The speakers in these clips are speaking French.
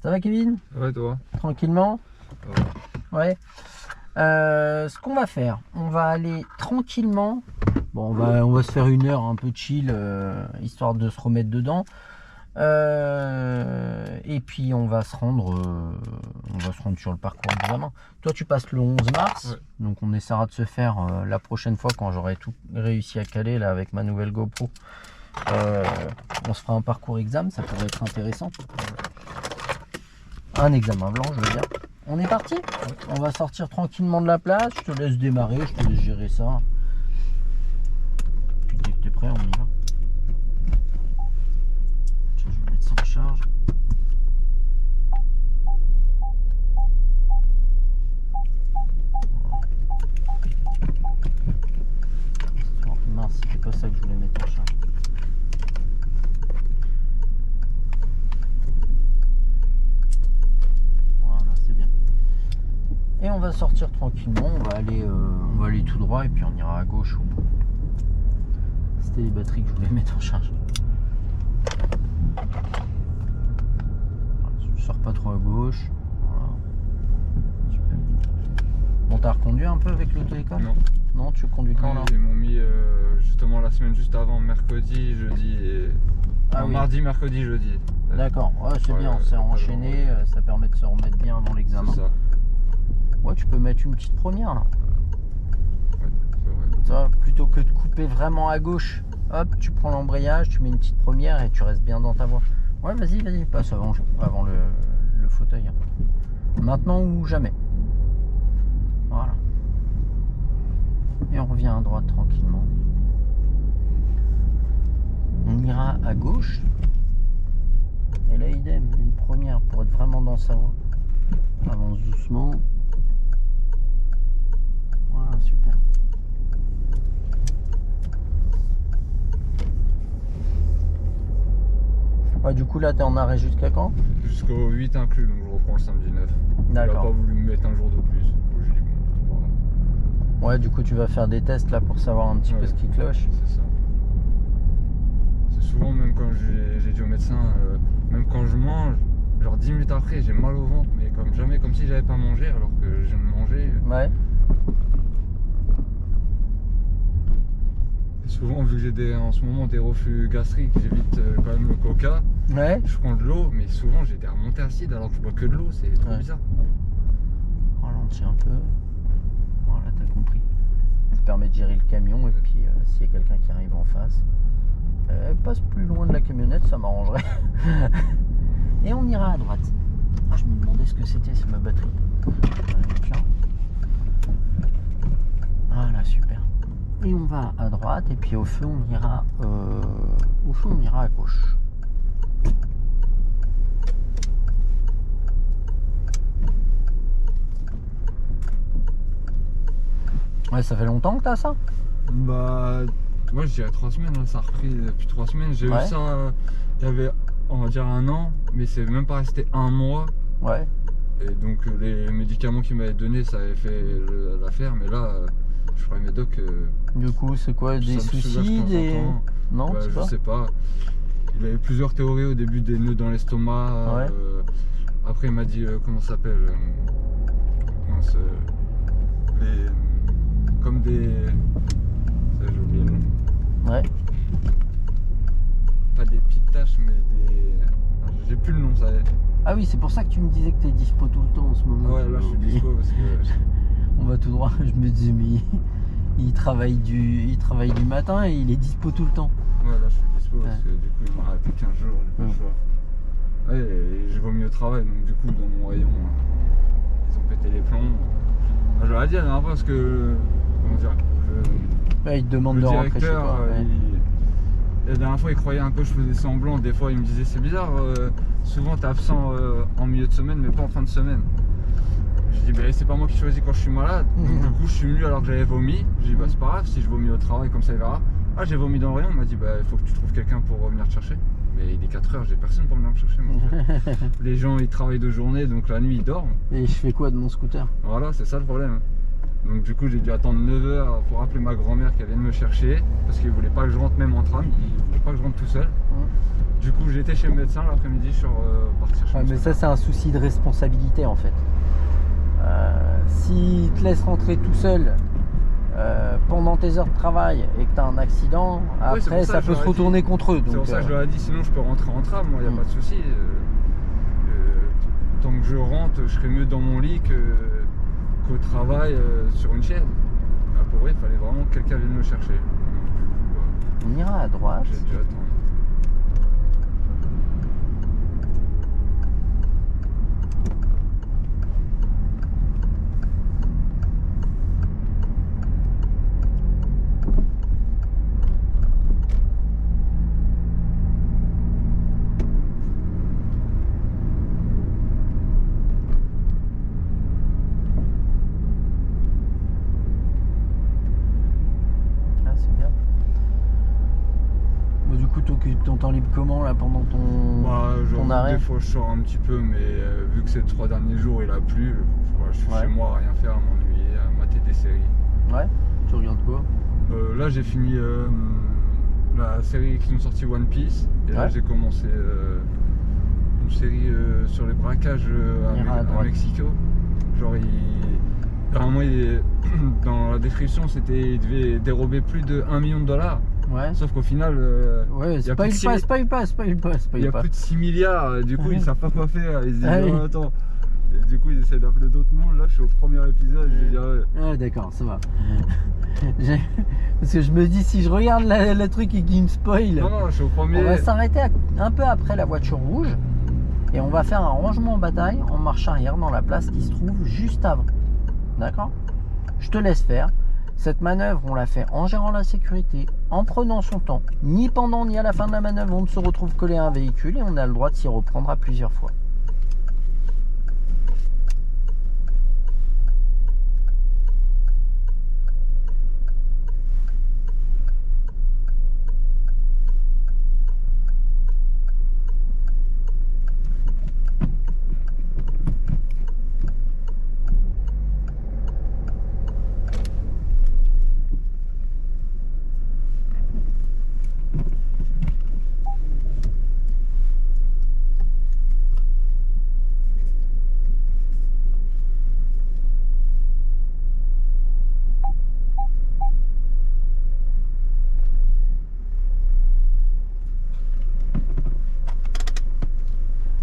Ça va Kevin? Ouais, toi? Tranquillement? Ouais. Ouais. Ce qu'on va faire, on va aller tranquillement. Bon, on va se faire une heure un peu chill, histoire de se remettre dedans. Et puis on va se rendre sur le parcours examen. Toi, tu passes le 11 mars, Ouais. donc on essaiera de se faire la prochaine fois quand j'aurai tout réussi à caler là avec ma nouvelle GoPro. On se fera un parcours examen, ça pourrait être intéressant. Un examen blanc, je veux dire. On est parti. On va sortir tranquillement de la place. Je te laisse démarrer, je te laisse gérer ça. Puis dès que tu es prêt, on y va. Tiens, je vais mettre ça en charge. Oh, mince, c'était pas ça que je voulais mettre en charge. Voilà, c'est bien. Et on va sortir tranquillement, on va aller tout droit et puis on ira à gauche. C'était les batteries que je voulais mettre en charge. Je sors pas trop à gauche. Voilà. Super. Bon, t'as reconduit un peu avec l'auto-école? Non. Non, tu conduis quand là? Ils m'ont mis justement la semaine juste avant, mercredi, jeudi et. Ah non, oui. mardi, mercredi, jeudi. D'accord, ouais, c'est bien, c'est enchaîné, ça permet de se remettre bien avant l'examen. C'est ça. Ouais, tu peux mettre une petite première là. Ouais, c'est vrai. Ça, plutôt que de couper vraiment à gauche, hop, tu prends l'embrayage, tu mets une petite première et tu restes bien dans ta voie. Ouais, vas-y, passe avant le fauteuil. Maintenant ou jamais. Voilà. Et on revient à droite tranquillement. On ira à gauche. Et là, idem, une première pour être vraiment dans sa voie. Avance doucement. Voilà, super. Ouais, du coup, là, t'es en arrêt jusqu'à quand? Jusqu'au 8 inclus, donc je reprends le samedi 9. Il a D'accord. pas voulu me mettre un jour de plus. Donc j'ai dit bon, c'est pas grave. Ouais, du coup, tu vas faire des tests là pour savoir un petit peu Ouais. ce qui cloche. C'est ça. C'est souvent, même quand j'ai dit au médecin, même quand je mange, genre 10 minutes après, j'ai mal au ventre, mais comme jamais, comme si j'avais pas mangé, alors que je viens de manger. Ouais. Et souvent, vu que j'ai en ce moment des reflux gastriques, j'évite quand même le coca. Ouais. Je prends de l'eau, mais souvent j'ai des remontées acides alors que je bois que de l'eau, c'est trop Ouais. bizarre. Ralentis un peu. Voilà, t'as compris. Ça permet de gérer le camion et puis s'il y a quelqu'un qui arrive en face, passe plus loin de la camionnette, ça m'arrangerait. Et on ira à droite. Ah, je me demandais ce que c'était, c'est ma batterie. Voilà, super. Et on va à droite et puis au feu on ira à gauche. Ouais, ça fait longtemps que t'as ça? Bah, moi je dirais 3 semaines, là, ça a repris depuis 3 semaines. J'ai Ouais. eu ça, il y avait, on va dire 1 an, mais c'est même pas resté 1 mois. Ouais. Et donc les médicaments qu'ils m'avaient donnés, ça avait fait l'affaire, mais là, je ferais mes docs. Du coup, c'est quoi, des ça me soulage soucis, de temps en des... temps. Non, Bah, c'est je pas. sais pas. Il avait plusieurs théories au début, des nœuds dans l'estomac. Ouais. Après, il m'a dit comment ça s'appelle mince, comme des. Ça, j'ai oublié le nom. Ouais. Pas des petites taches, mais des. J'ai plus le nom, ça. Ah oui, c'est pour ça que tu me disais que t'es dispo tout le temps en ce moment. Ouais, là je suis dispo parce que. On va tout droit. Je me disais, mais il travaille du matin et il est dispo tout le temps. Ouais, là je suis dispo parce que du coup il m'a arrêté 15 jours, j'ai pas le choix. Ouais, et j'ai vomi au travail, donc du coup dans mon rayon, ils ont pété les plombs. Je leur ai dit la dernière fois parce que. Comment dire Ouais, il te demande le de rentrer chez directeur, toi. Ouais. la dernière fois il croyait un peu que je faisais semblant, des fois il me disait c'est bizarre, souvent t'es absent en milieu de semaine mais pas en fin de semaine. Je dis bah c'est pas moi qui choisis quand je suis malade, donc du coup je suis venu alors que j'avais vomi. Je dis bah c'est pas grave, si je vomis au travail comme ça il verra. Ah j'ai vomi dans le rayon, on m'a dit bah il faut que tu trouves quelqu'un pour venir te chercher. Mais il est 4h, j'ai personne pour venir me chercher moi en fait. Les gens ils travaillent de journée donc la nuit ils dorment. Et je fais quoi de mon scooter? Voilà c'est ça le problème. Donc du coup j'ai dû attendre 9h pour appeler ma grand-mère qui vienne me chercher parce qu'il voulait pas que je rentre même en tram, il voulait pas que je rentre tout seul. Du coup j'étais chez le médecin l'après-midi, je suis reparti chez Ouais, mais ça c'est un souci de responsabilité en fait. S'ils te laissent rentrer tout seul pendant tes heures de travail et que tu as un accident, Ouais, c'est après pour ça ça que je peut se leur ai retourner dit. contre eux. C'est pour ça que je leur ai dit sinon je peux rentrer en tram, moi il n'y a pas de souci. Tant que je rentre, je serai mieux dans mon lit qu'au travail sur une chaise. Là, pour vrai, il fallait vraiment que quelqu'un vienne me chercher. Donc, du coup, On ira à droite. j'ai dû attendre. Ah, c'est bien. Bon, du coup, t'occupes ton temps libre comment là pendant ton J'avoue que arrêt? des fois je sors un petit peu, mais vu que ces 3 derniers jours il a plu, je suis chez moi à rien faire, à m'ennuyer, à mater des séries. Ouais. Tu regardes quoi? Là j'ai fini la série qui nous sorti One Piece et là Ouais. j'ai commencé une série sur les braquages Ira à à droite. Mexico. Genre apparemment dans la description c'était il devait dérober plus de 1 million de dollars. Ouais. Sauf qu'au final Ouais, il y a spoil plus de pas, 6 spoil pas, spoil pas, il y spoil a pas. plus de 6 milliards, du coup ils savent pas quoi faire, ils se disent Ah oui. oh, attends. Et du coup ils essaient d'appeler d'autres mondes, là je suis au premier épisode, je dis ouais. Ah d'accord, ça va. Parce que je me dis si je regarde le truc et qu'il me spoil, Non, je suis au premier. on va s'arrêter un peu après la voiture rouge et on va faire un rangement en bataille en marche arrière dans la place qui se trouve juste avant. D'accord? Je te laisse faire. Cette manœuvre, on l'a fait en gérant la sécurité, en prenant son temps. Ni pendant ni à la fin de la manœuvre, on ne se retrouve collé à un véhicule et on a le droit de s'y reprendre à plusieurs fois.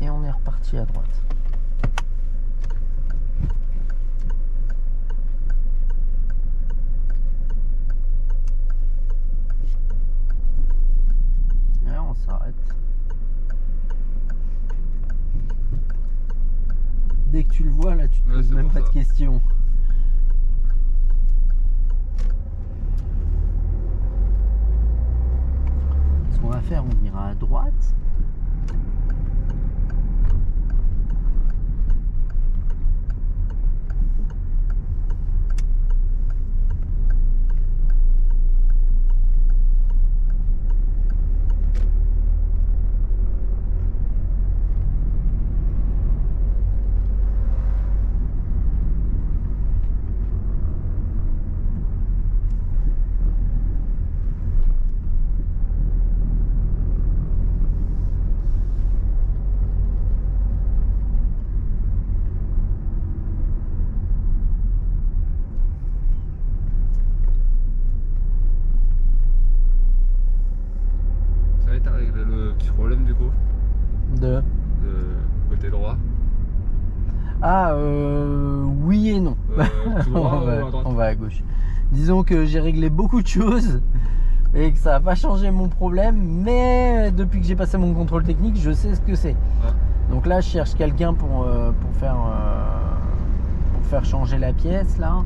Et on est reparti à droite. Et on s'arrête. Dès que tu le vois, là, tu te Ouais, poses c'est même pour pas de ça. questions. Ce qu'on va faire, on ira à droite. Ça y est, t'as réglé le petit problème du coup De... de côté droit. Ah, oui et non. Tout droit ou à droite? On va à gauche. Disons que j'ai réglé beaucoup de choses et que ça n'a pas changé mon problème, mais depuis que j'ai passé mon contrôle technique, je sais ce que c'est. Ah. Donc là, je cherche quelqu'un pour faire changer la pièce là.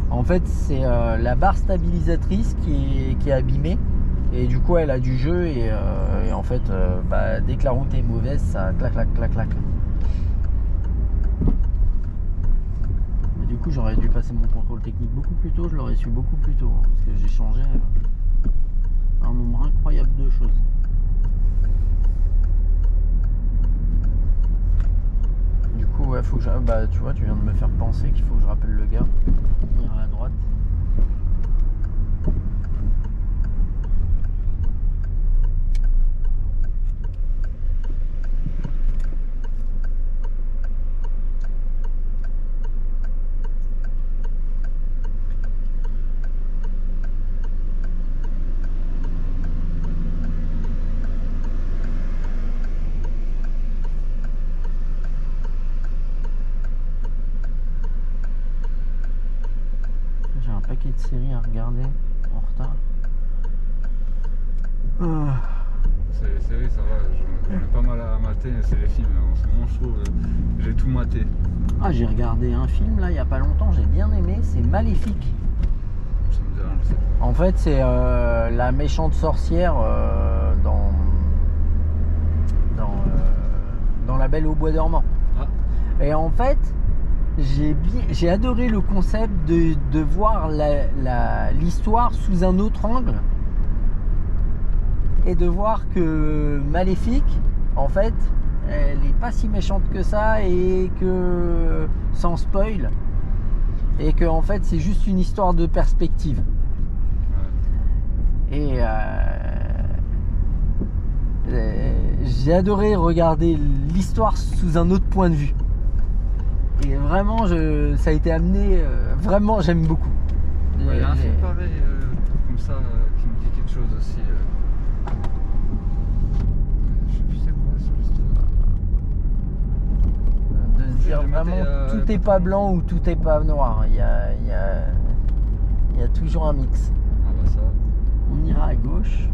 En fait, c'est la barre stabilisatrice qui est abîmée et du coup, elle a du jeu et en fait, dès que la route est mauvaise, ça clac clac clac clac. Mais du coup, j'aurais dû passer mon contrôle technique beaucoup plus tôt. Je l'aurais su beaucoup plus tôt hein, parce que j'ai changé un nombre incroyable de choses. Du coup, ouais, faut que bah tu vois, tu viens de me faire penser qu'il faut que je rappelle le gars. Il ira à droite. J'ai un paquet de séries à regarder en retard. C'est les séries, ça va, j'en ai pas mal à mater, c'est les films. En ce moment, je trouve, j'ai tout maté. Ah, j'ai regardé un film là il y a pas longtemps, j'ai bien aimé, c'est Maléfique. Ça me dit rien, je sais pas. En fait, c'est la méchante sorcière dans La Belle au bois dormant. Ah, Et en fait, j'ai adoré le concept de voir l'histoire sous un autre angle et de voir que Maléfique, en fait, elle n'est pas si méchante que ça et que, sans spoil, et que en fait c'est juste une histoire de perspective. ouais. Et j'ai adoré regarder l'histoire sous un autre point de vue. Et vraiment, ça a été amené. Vraiment, j'aime beaucoup. Il y a un film pareil, comme ça, qui me dit quelque chose aussi. Je sais plus c'est quoi sur l'histoire. De se dire J'ai maté, vraiment, tout est pas blanc ou tout est pas noir. Il y a toujours un mix. Ah bah ça. On ira à gauche.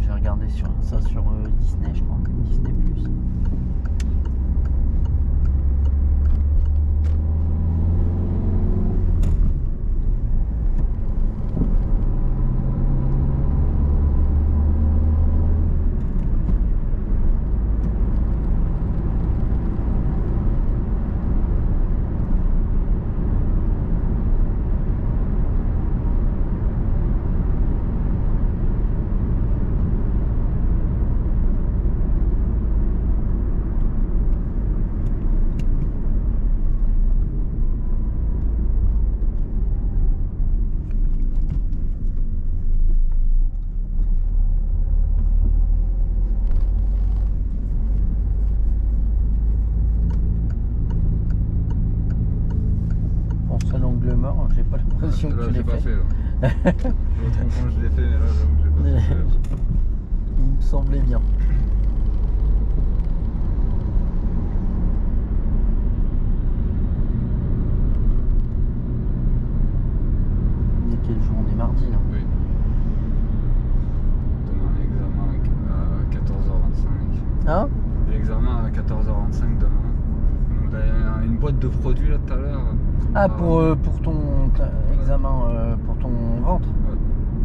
Je vais regarder ça sur Disney, je crois. Disney+. L'angle mort, j'ai pas l'impression que Là, tu j'ai l'aies pas fait. fait. Là. L'autre enfant, je l'ai fait, mais là, j'avoue que j'ai pas fait. Il me semblait bien. On est quel jour? On est mardi là. Oui. Demain, l'examen à 14h25. Hein? L'examen à 14h25 demain. Donc, là, il y a une boîte de produits là tout à l'heure. Ah, pour ton examen, pour ton ventre. Ouais.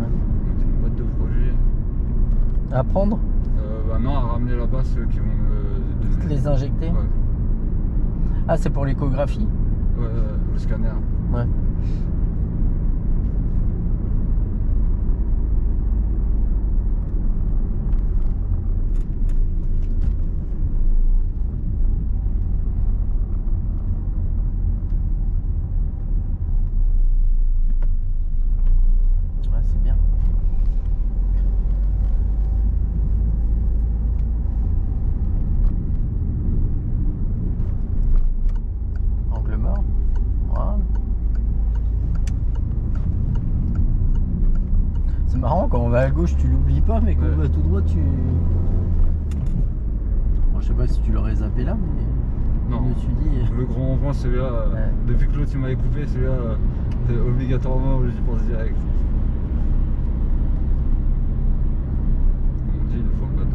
Donc, une boîte de produits. À prendre? Bah non, à ramener là-bas, ceux qui vont me le donner. Les injecter? Ouais. Ah, c'est pour l'échographie? Ouais, le scanner. Ouais. Ouais, c'est bien. Angle mort. Voilà. C'est marrant, quand on va à gauche, tu l'oublies pas, mais quand on Ouais. va tout droit, tu. Bon, je sais pas si tu l'aurais zappé là, mais Non. je me suis dit. Le grand rond, celui-là, Ouais. depuis que l'autre il m'avait coupé, celui-là, c'est obligatoirement, j'y pense direct. Comme on dit, il ne faut pas de.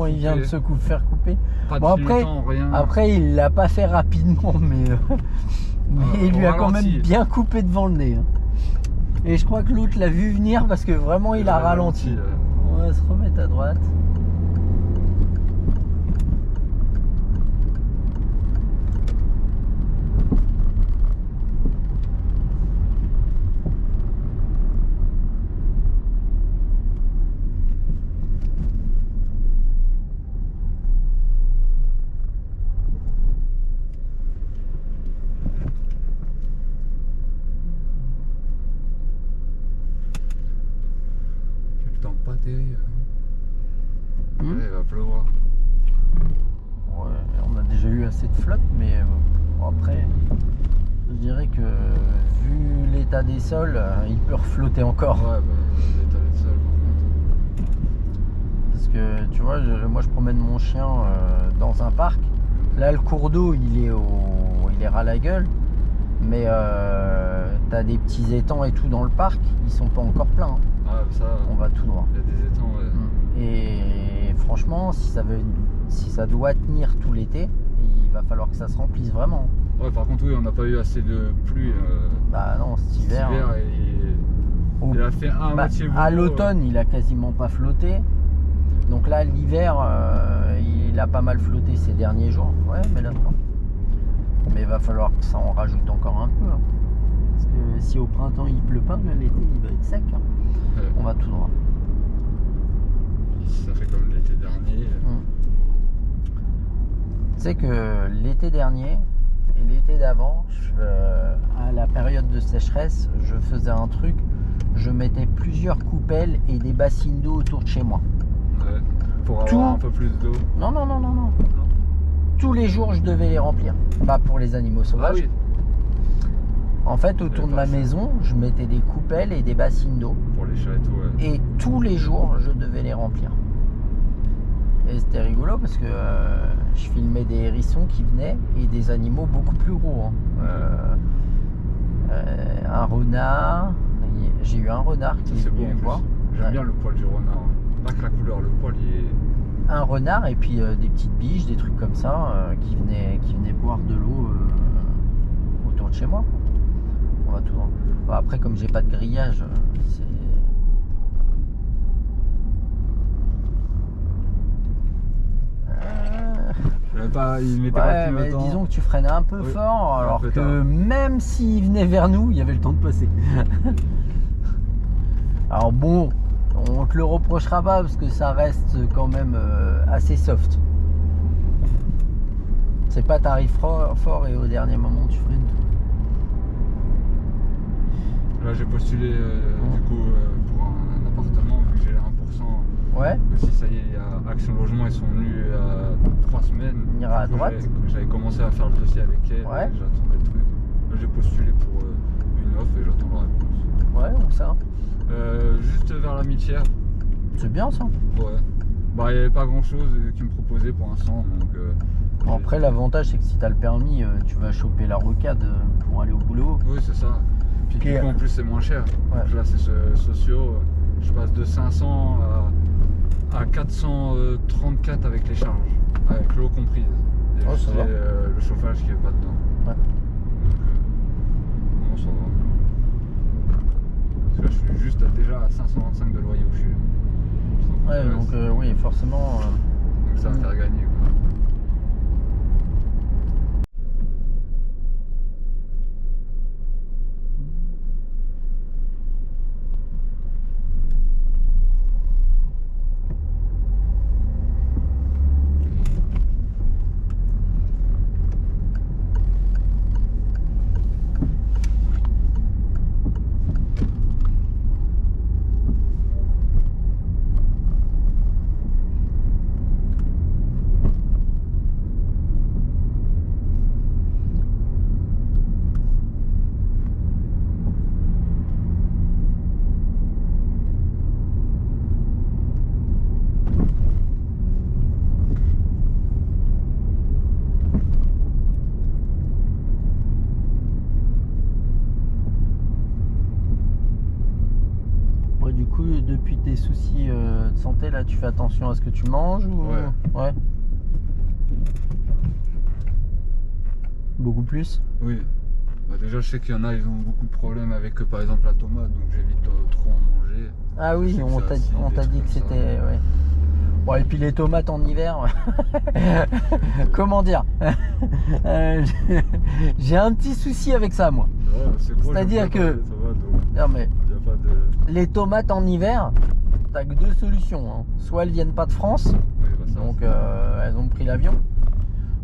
comment il vient de se faire couper. Pas de Bon, après, clignotant, rien. Après, il l'a pas fait rapidement, mais il lui a quand même bien coupé devant le nez. Hein. Et je crois que l'autre l'a vu venir parce que vraiment il a ralenti. On va se remettre à droite. Pas terrible. Ouais, il va pleuvoir. Ouais, on a déjà eu assez de flotte, mais bon, après, je dirais que vu l'état des sols, il peut reflotter encore. Ouais, l'état des sols. Parce que tu vois, moi je promène mon chien dans un parc. Là, le cours d'eau, il est ras la gueule, mais t'as des petits étangs et tout dans le parc, ils sont pas encore pleins. Hein. Ah, ça, on va tout droit. Il y a des étangs, ouais. Et franchement, si ça doit tenir tout l'été, il va falloir que ça se remplisse vraiment. Ouais, par contre, oui, on n'a pas eu assez de pluie. Bah non, cet hiver. Il a fait un moitié beau. À l'automne, il a quasiment pas flotté. Donc là, l'hiver, il a pas mal flotté ces derniers jours. Ouais, mais là, non. Mais il va falloir que ça en rajoute encore un peu. Hein. Parce que si au printemps il pleut pas, l'été il va être sec. Hein. Ouais. On va tout droit. Ça fait comme l'été dernier. Tu sais que l'été dernier et l'été d'avant, à la période de sécheresse, je faisais un truc. Je mettais plusieurs coupelles et des bassines d'eau autour de chez moi. Ouais. Pour avoir un peu plus d'eau. Non. Tous les jours, je devais les remplir. Pas pour les animaux sauvages. Ah oui. En fait, autour de ma maison, je mettais des coupelles et des bassines d'eau. Pour les chats et tout, ouais. Et tous les jours, je devais les remplir. Et c'était rigolo parce que je filmais des hérissons qui venaient et des animaux beaucoup plus gros. Hein. Un renard. J'ai eu un renard qui est venu me voir. J'aime bien le poil du renard. Pas que la couleur, le poil il est... Un renard et puis des petites biches, des trucs comme ça qui venaient boire de l'eau autour de chez moi. On va tout droit. Bon, après, comme j'ai pas de grillage, c'est... Il mettait pas de clignotant. Disons que tu freinais un peu fort, alors que tard. Même s'il venait vers nous, il y avait le temps de passer. Alors bon, on te le reprochera pas parce que ça reste quand même assez soft. C'est pas t'arrives fort et au dernier moment tu freines tout. Là j'ai postulé du coup pour un appartement vu que j'ai les 1%. Ouais. Aussi ça y est, il y a Action Logement, ils sont venus il y a 3 semaines. On ira à droite. J'avais commencé à faire le dossier avec elle, ouais. J'attendais le truc. Là j'ai postulé pour une offre et j'attends la réponse. Ouais, où ça? Juste vers la Mitière. C'est bien ça. Ouais. Bah il n'y avait pas grand chose qui me proposait pour l'instant donc... Bon, après l'avantage c'est que si tu as le permis, tu vas choper la rocade pour aller au boulot. Oui c'est ça. Puis du coup en plus c'est moins cher. Ouais. Là c'est sociaux, je passe de 500 à 434 avec les charges, avec l'eau comprise. Et oh, ça va. Le chauffage qui est pas dedans. Ouais. Donc non ça va. Parce que là je suis juste déjà à 525 de loyer où je suis. Ouais donc oui forcément. Donc ça va me faire gagner quoi. depuis tes soucis de santé, là, tu fais attention à ce que tu manges ou... Ouais. Beaucoup plus? Oui. Bah, déjà, je sais qu'il y en a, ils ont beaucoup de problèmes avec, par exemple, la tomate, donc j'évite trop en manger. Ah oui, on t'a dit que c'était... Ouais. Bon, et puis les tomates en hiver, comment dire, j'ai un petit souci avec ça, moi. Ouais, c'est-à-dire que... Non, mais les tomates en hiver, t'as que deux solutions. Hein. Soit elles viennent pas de France, donc elles ont pris l'avion.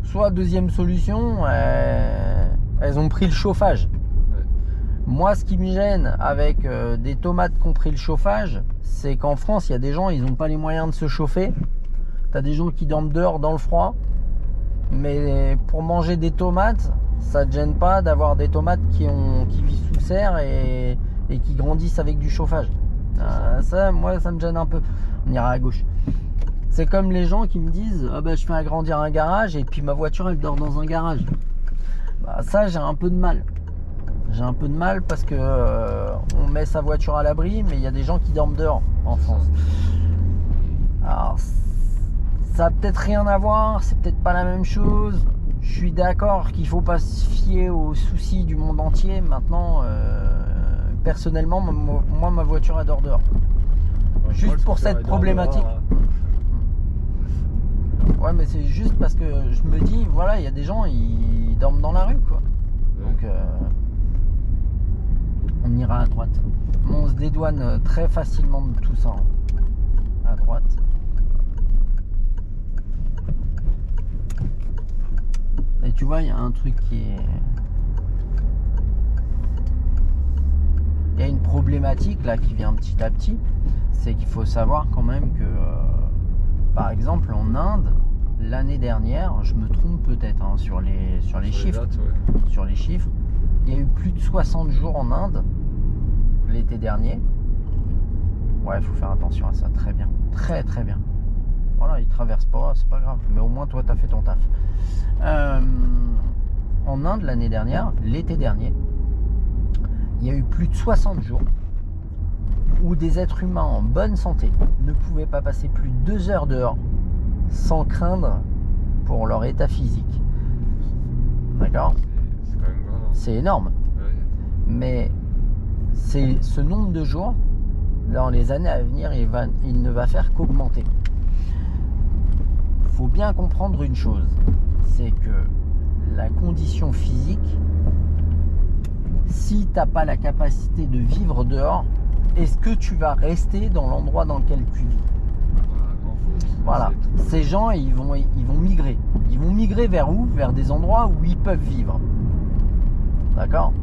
Soit deuxième solution, elles ont pris le chauffage. Ouais. Moi, ce qui me gêne avec des tomates qui ont pris le chauffage, c'est qu'en France, il y a des gens, ils n'ont pas les moyens de se chauffer. T'as des gens qui dorment dehors dans le froid. Mais pour manger des tomates, ça ne te gêne pas d'avoir des tomates qui vivent sous serre et qui grandissent avec du chauffage. Ça, moi, ça me gêne un peu. On ira à gauche. C'est comme les gens qui me disent ah ben, je fais agrandir un garage et puis ma voiture elle dort dans un garage. Bah, ça j'ai un peu de mal. J'ai un peu de mal parce que on met sa voiture à l'abri, mais il y a des gens qui dorment dehors en France. Alors ça a peut-être rien à voir, c'est peut-être pas la même chose. Je suis d'accord qu'il faut pas se fier aux soucis du monde entier. Maintenant, personnellement, moi ma voiture elle dort dehors. Juste pour cette problématique. Ouais, mais c'est juste parce que je me dis, voilà, il y a des gens, ils dorment dans la rue, quoi. Donc, on ira à droite. Bon, on se dédouane très facilement de tout ça. Hein. À droite. Et tu vois, il y a un truc qui est... Il y a une problématique, là, qui vient petit à petit. C'est qu'il faut savoir quand même que... Par exemple, en Inde, l'année dernière, je me trompe peut-être hein, sur les chiffres. Dates, ouais. Sur les chiffres, il y a eu plus de 60 jours en Inde l'été dernier. Ouais, il faut faire attention à ça. Très bien, très très bien. Voilà, ils traversent pas, c'est pas grave. Mais au moins, toi, tu as fait ton taf. En Inde, l'année dernière, l'été dernier, il y a eu plus de 60 jours où des êtres humains en bonne santé ne pouvaient pas passer plus de 2 heures dehors sans craindre pour leur état physique. D'accord ? C'est quand même grave. C'est énorme. Ouais. Mais c'est ce nombre de jours, dans les années à venir, il ne va faire qu'augmenter. Il faut bien comprendre une chose, c'est que la condition physique, si tu n'as pas la capacité de vivre dehors, est-ce que tu vas rester dans l'endroit dans lequel tu vis ? Voilà. Ces gens, ils vont migrer. Ils vont migrer vers où ? Vers des endroits où ils peuvent vivre. D'accord ?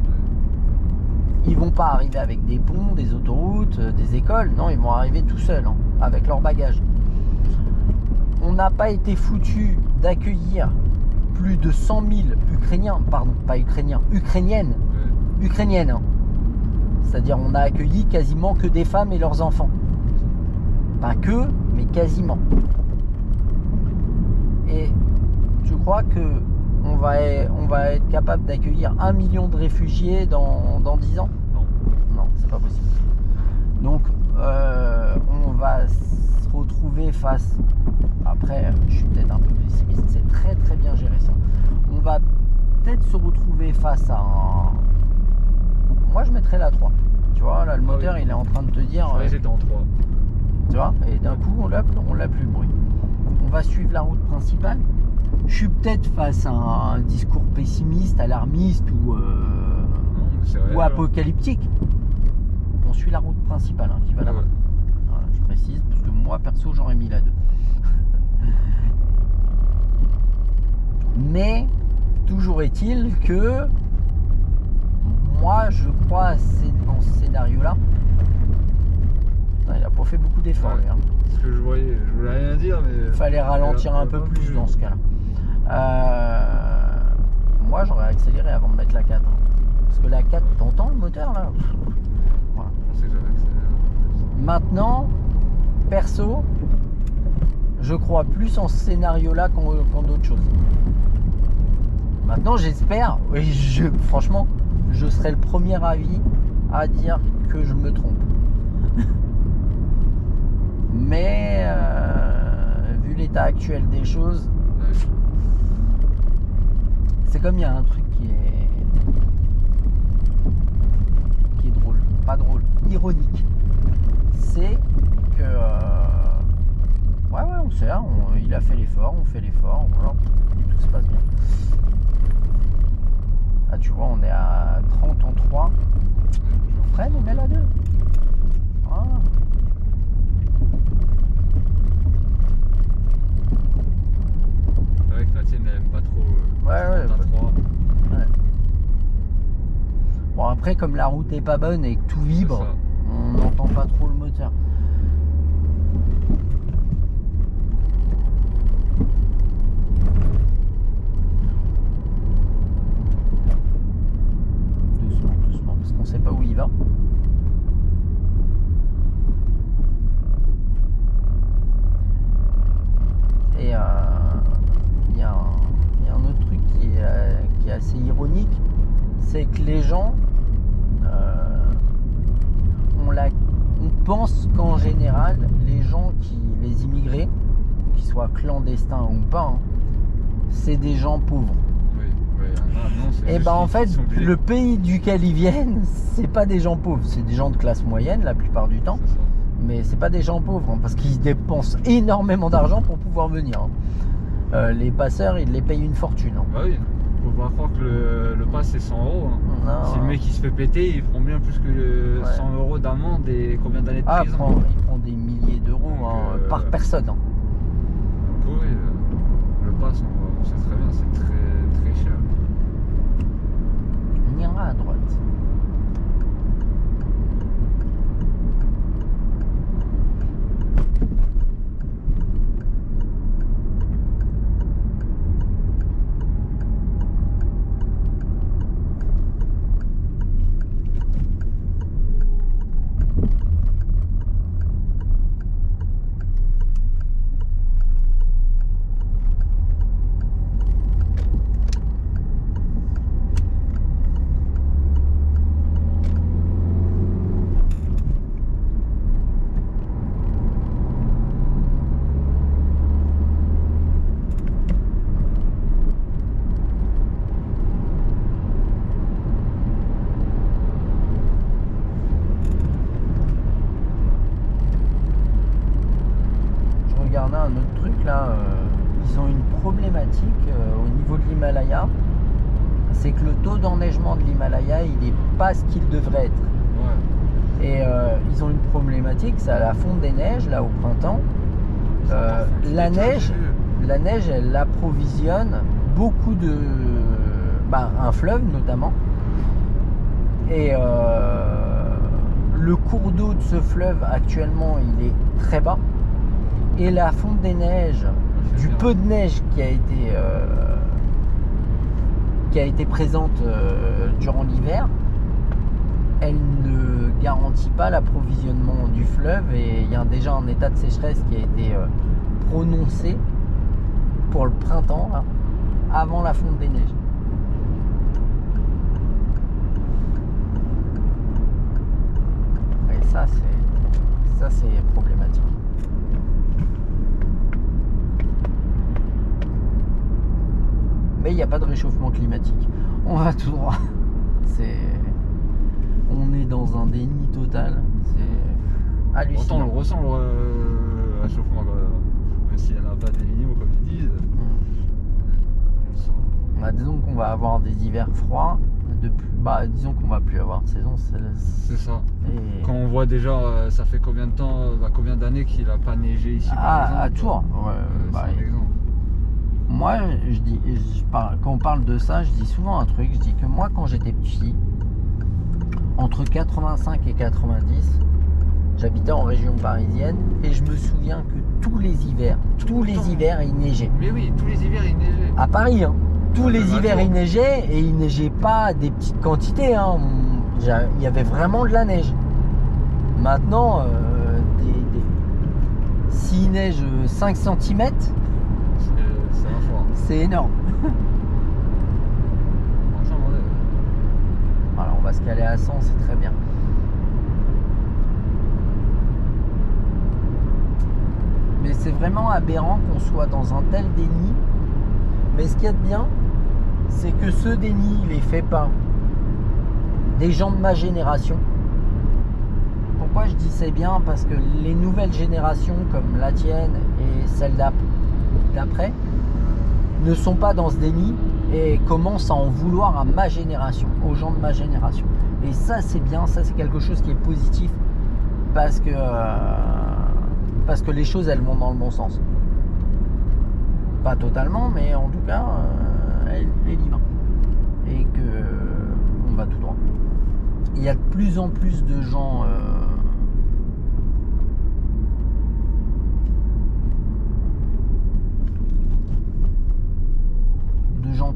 Ils vont pas arriver avec des ponts, des autoroutes, des écoles. Non, ils vont arriver tout seuls, hein, avec leur bagage. On n'a pas été foutu d'accueillir plus de 100 000 Ukrainiens, pardon, pas Ukrainiens, Ukrainiennes. Ukrainiennes, hein. C'est-à-dire on a accueilli quasiment que des femmes et leurs enfants. Pas que, mais quasiment. Et je crois que on va être capable d'accueillir 1 million de réfugiés dans 10 ans. Non, c'est pas possible. Donc on va se retrouver face... Après, je suis peut-être un peu pessimiste, c'est très très bien géré ça. On va peut-être se retrouver face à un... Moi je mettrais la 3. Tu vois, là le moteur il est en train de te dire... Ouais, j'étais en 3. Tu vois, et d'un coup on l'a plus le bruit. On va suivre la route principale. Je suis peut-être face à un discours pessimiste, alarmiste ou apocalyptique. On suit la route principale hein, qui va là-bas. Voilà, je précise parce que moi perso j'aurais mis la 2. Mais toujours est-il que moi je crois dans ce scénario-là. Il n'a pas fait beaucoup d'efforts. Ouais, hein. Ce que je voulais rien dire, mais... Il fallait ralentir un peu plus dans ce cas-là. Moi j'aurais accéléré avant de mettre la 4. Hein. Parce que la 4, t'entends le moteur là ? Voilà. Je sais que j'avais accéléré. Maintenant, perso, je crois plus en ce scénario-là qu'en d'autres choses. Maintenant, j'espère, franchement, je serai le premier avis à dire que je me trompe. Mais vu l'état actuel des choses, Ouais. c'est comme il y a un truc qui est drôle, pas drôle, ironique. C'est que ouais on sert, il a fait l'effort, on fait l'effort, voilà, et tout se passe bien. Là tu vois on est à 30 en 3. Freine et mets la 2. Voilà. C'est vrai que la tienne elle aime pas trop. Ouais, t'as 3. Ouais. Bon après comme la route est pas bonne et que tout vibre, on n'entend pas trop le moteur. Doucement, parce qu'on sait pas où il va. Et il y a un autre truc qui est assez ironique, c'est que les gens, on pense qu'en général, les immigrés, qu'ils soient clandestins ou pas, hein, c'est des gens pauvres. Oui, non, c'est Et juste ben en qu'ils fait, sont obligés. le pays duquel ils viennent, c'est pas des gens pauvres, c'est des gens de classe moyenne la plupart du temps. C'est ça. Mais c'est pas des gens pauvres, hein, parce qu'ils dépensent énormément d'argent pour pouvoir venir. Hein. Les passeurs, ils les payent une fortune. Hein. Bah oui, faut pas croire que le pass c'est 100 euros. Hein. Non. Si le mec il se fait péter, il prend bien plus que Ouais. 100 euros d'amende et combien d'années de prison. Il prend des milliers d'euros Donc, hein, par personne. Hein. Donc, oui, le pass, on sait très bien, c'est très très cher. On ira à droite. Regardez un autre truc là, ils ont une problématique au niveau de l'Himalaya, c'est que le taux d'enneigement de l'Himalaya il n'est pas ce qu'il devrait être. Ouais. Et ils ont une problématique, c'est à la fonte des neiges là au printemps. La neige elle approvisionne beaucoup de un fleuve notamment. Et le cours d'eau de ce fleuve actuellement il est très bas. Et la fonte des neiges, du peu de neige qui a été présente durant l'hiver, elle ne garantit pas l'approvisionnement du fleuve et il y a déjà un état de sécheresse qui a été prononcé pour le printemps là, avant la fonte des neiges. Et ça c'est problématique. Mais il n'y a pas de réchauffement climatique. On va tout droit. On est dans un déni total. C'est hallucinant. Pourtant, on le ressent le réchauffement, même s'il n'y en a pas des minimaux comme ils disent. Disons qu'on va avoir des hivers froids. Disons qu'on va plus avoir de saison. C'est ça. Et... Quand on voit déjà, ça fait combien de temps, combien d'années qu'il n'a pas neigé ici à Tours. C'est un exemple. Moi, quand on parle de ça, je dis souvent un truc. Je dis que moi, quand j'étais petit, entre 85 et 90, j'habitais en région parisienne et je me souviens que tous les hivers, il neigeait. Mais oui, tous les hivers il neigeait. À Paris, hein. Tous les hivers il neigeait et il neigeait pas des petites quantités. Hein. Il y avait vraiment de la neige. Maintenant, s'il neige 5 cm, c'est énorme. Voilà, on va se caler à 100, c'est très bien. c'est vraiment aberrant qu'on soit dans un tel déni. Mais ce qu'il y a de bien, c'est que ce déni, il est fait par des gens de ma génération. Pourquoi je dis c'est bien? Parce que les nouvelles générations, comme la tienne et celle d'après, ne sont pas dans ce déni et commencent à en vouloir à ma génération, aux gens de ma génération. Et ça, c'est bien, ça, c'est quelque chose qui est positif parce que les choses, elles vont dans le bon sens. Pas totalement, mais en tout cas, elle y va. Et que on va tout droit. Il y a de plus en plus de gens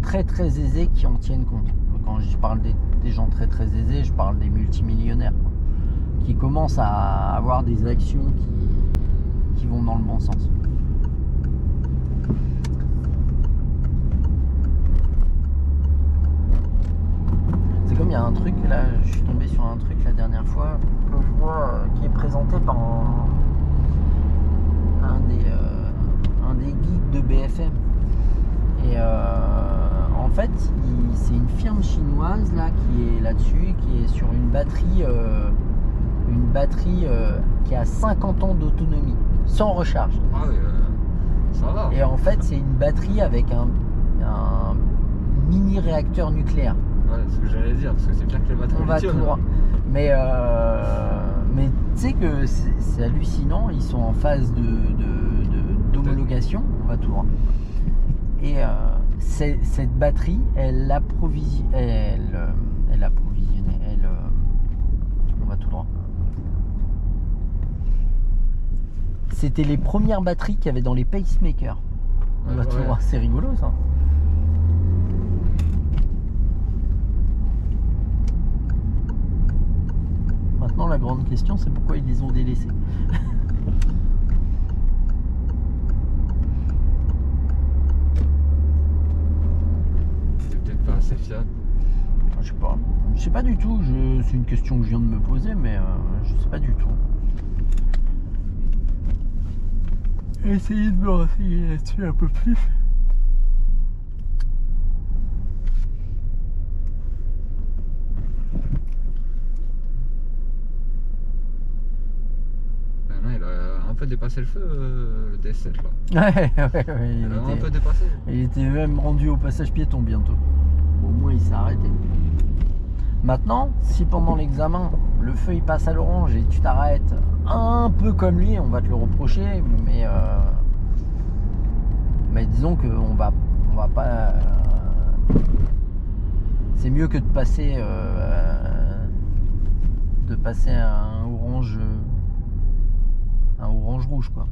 très très aisés qui en tiennent compte. Quand je parle des gens très très aisés, je parle des multimillionnaires qui commencent à avoir des actions qui vont dans le bon sens. C'est comme il y a un truc, là je suis tombé sur un truc la dernière fois que je vois qui est présenté par un des guides de BFM. Et en fait, c'est une firme chinoise là qui est là-dessus, qui est sur une batterie qui a 50 ans d'autonomie, sans recharge. Ah oui, ça va. Et en fait, c'est une batterie avec un mini réacteur nucléaire. Ouais, c'est ce que j'allais dire, parce que c'est pire que les batteries. On va tout droit. Mais tu sais que c'est hallucinant, ils sont en phase d'homologation, on va tout droit. Et cette batterie, on va tout droit. C'était les premières batteries qu'il y avait dans les pacemakers. On va tout droit, c'est rigolo ça. Maintenant, la grande question, c'est pourquoi ils les ont délaissés. C'est fiable. Je sais pas du tout. C'est une question que je viens de me poser, mais je sais pas du tout. Essayez de me renseigner là-dessus un peu plus. Non, il a un peu dépassé le feu, le DS7 là. Ouais, Il a un peu dépassé. Il était même rendu au passage piéton bientôt. Au moins il s'est arrêté. Maintenant, si pendant l'examen le feu il passe à l'orange et tu t'arrêtes un peu comme lui, on va te le reprocher, mais disons qu'on va pas. C'est mieux que de passer un orange rouge quoi.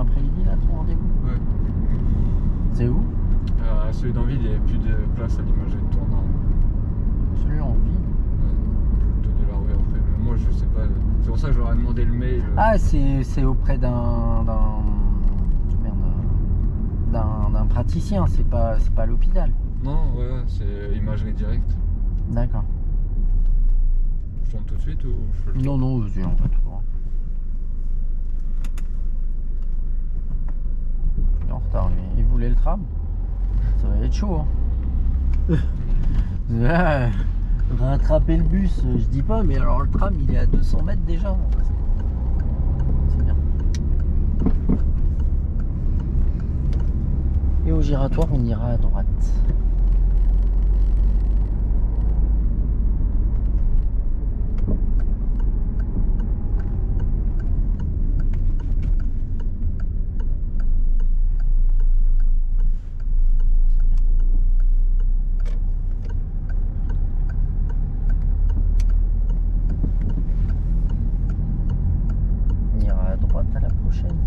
après-midi là ton rendez-vous? Ouais. C'est où? Celui d'Enville, il n'y avait plus de place à l'imagerie de tournant. Celui en ville. De la rue après. Mais moi, je sais pas. C'est pour ça que je leur ai demandé le mail. Ah, c'est auprès d'un praticien, c'est pas à l'hôpital. Non, ouais, c'est imagerie directe. D'accord. Je tourne tout de suite ou je fais le tour? Non, vas-y, on va tout droit. Il est en retard, lui. Il voulait le tram. Ça va être chaud, hein. Ah, rattraper le bus, je dis pas, mais alors le tram, il est à 200 mètres déjà. C'est bien. Et au giratoire, on ira à droite. On ira à droite à la prochaine.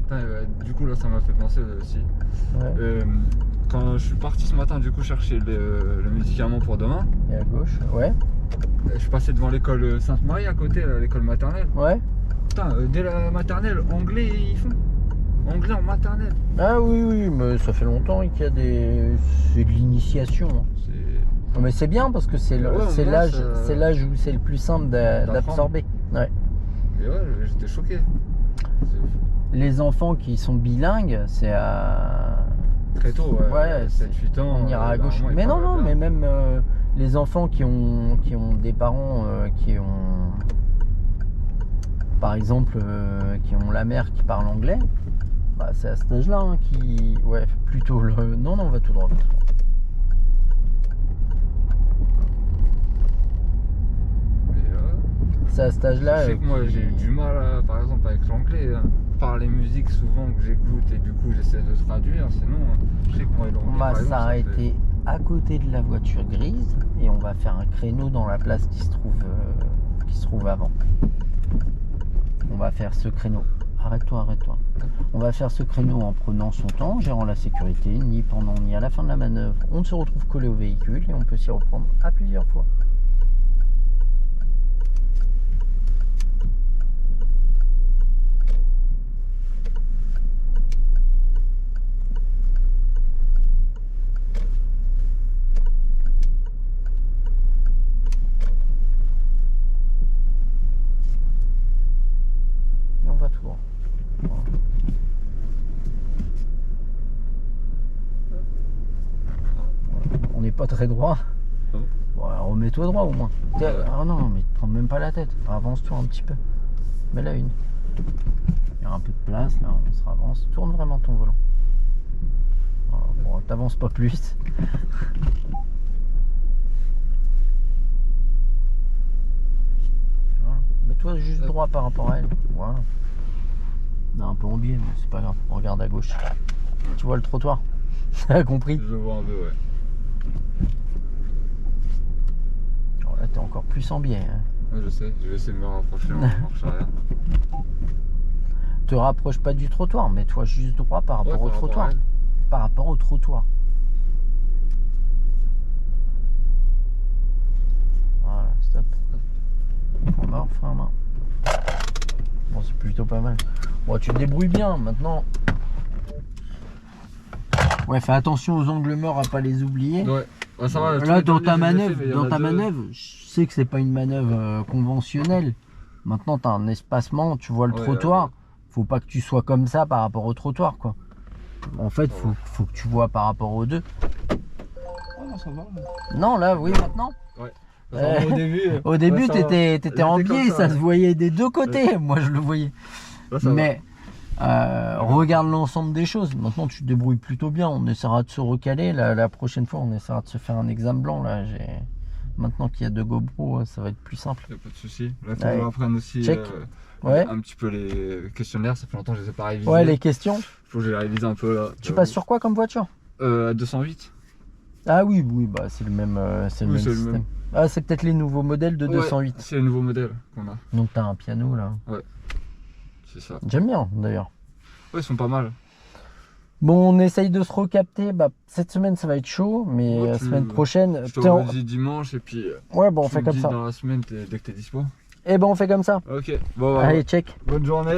Putain, du coup, là, ça m'a fait penser aussi. Ouais. Quand je suis parti ce matin, du coup, chercher le médicament pour demain, Et à gauche, ouais. je suis passé devant l'école Sainte-Marie à côté, là, l'école maternelle. Ouais. Putain, dès la maternelle, anglais, ils font. Anglais en maternelle. Ah oui, mais ça fait longtemps qu'il y a des. C'est de l'initiation. C'est. Mais c'est bien parce que c'est Ouais, moi, l'âge, ça- c'est l'âge où c'est le plus simple d'absorber. Ouais. Et ouais, j'étais choqué. C'est Les enfants qui sont bilingues, c'est à. très tôt, ouais. Ouais, 7-8 ans. On ira à gauche. normalement, ils Mais non, parlent bien. mais même les enfants qui ont des parents qui ont. Par exemple, qui ont la mère qui parle anglais, bah, c'est à cet âge-là hein, qui. Ouais, plutôt le. Non, on va tout droit. Va tout droit. Et, C'est à cet âge-là. je sais que moi qui- j'ai eu du mal, par exemple, avec l'anglais, hein, par les musiques souvent que j'écoute et du coup j'essaie de traduire. Sinon, je sais que moi l'anglais. On va par exemple, ça fait- s'arrêter à côté de la voiture grise et on va faire un créneau dans la place qui se trouve avant. On va faire ce créneau. Arrête-toi. On va faire ce créneau en prenant son temps, en gérant la sécurité, ni pendant ni à la fin de la manœuvre. On se retrouve collé au véhicule et on peut s'y reprendre à plusieurs fois. Et on va tout droit. Voilà. On n'est pas très droit. Ah bon. Bon, alors remets-toi droit au moins. Ah non, mais te prends même pas la tête. Avance-toi un petit peu. Mets la une. Il y a un peu de place là, on se ravance. Tourne vraiment ton volant. Voilà, bon, t'avances pas plus. Voilà. Mets-toi juste droit par rapport à elle. Voilà. On est un peu en biais, mais c'est pas grave. On regarde à gauche. Tu vois le trottoir? T'as compris? Je vois un peu, ouais. Alors là, t'es encore plus en biais. Hein. Ouais, je sais, je vais essayer de me rapprocher en marche arrière. Te rapproche pas du trottoir, mets-toi juste droit par rapport au Ouais, par rapport trottoir. à elle. Par rapport au trottoir. Voilà, stop. Frein mort, frein à main. Bon, c'est plutôt pas mal. Bon, tu te débrouilles bien maintenant. Ouais, fais attention aux angles morts à pas les oublier. Ouais, bah, ça va. tous Là, les dans derniers, ta je les ai manœuvre, fait, mais il y en a deux. je sais que c'est pas une manœuvre conventionnelle. Maintenant, tu as un espacement, tu vois le Ouais, trottoir. Faut pas que tu sois comme ça par rapport au trottoir, quoi. En fait, faut que tu vois par rapport aux deux. Ah non, ça va. Non, là, oui, maintenant. Parce qu'au début, Au début, ouais, ça va. t'étais en J'étais comme biais, ça ouais. se voyait des deux côtés. Moi, je le voyais. Là, ça va. Mais Regarde l'ensemble des choses. Maintenant, tu te débrouilles plutôt bien. On essaiera de se recaler. La prochaine fois, on essaiera de se faire un examen blanc. Là, maintenant qu'il y a 2 GoPro, ça va être plus simple. Y a pas de souci. Là, faut Ouais. que je reprenne aussi Check. Ouais. un petit peu les questionnaires. Ça fait longtemps que je les ai pas révisés. Ouais, les questions. Faut que je les révise un peu là. Tu passes sur quoi comme voiture? 208. Ah oui, bah c'est le même, c'est le Oui, même c'est le système. même. Ah, c'est peut-être les nouveaux modèles de Ouais, 208. c'est le nouveau modèle qu'on a. Donc t'as un piano là. C'est ça. J'aime bien d'ailleurs. Ouais, ils sont pas mal. Bon, on essaye de se recapter. Bah, cette semaine ça va être chaud, mais Ouais, la semaine prochaine. Je te t'es en- redis dimanche et puis. Ouais, bon, on tu fait me comme dis ça. dans la semaine dès que t'es dispo. Eh ben, on fait comme ça. Ok, bon, Allez, check. bonne journée.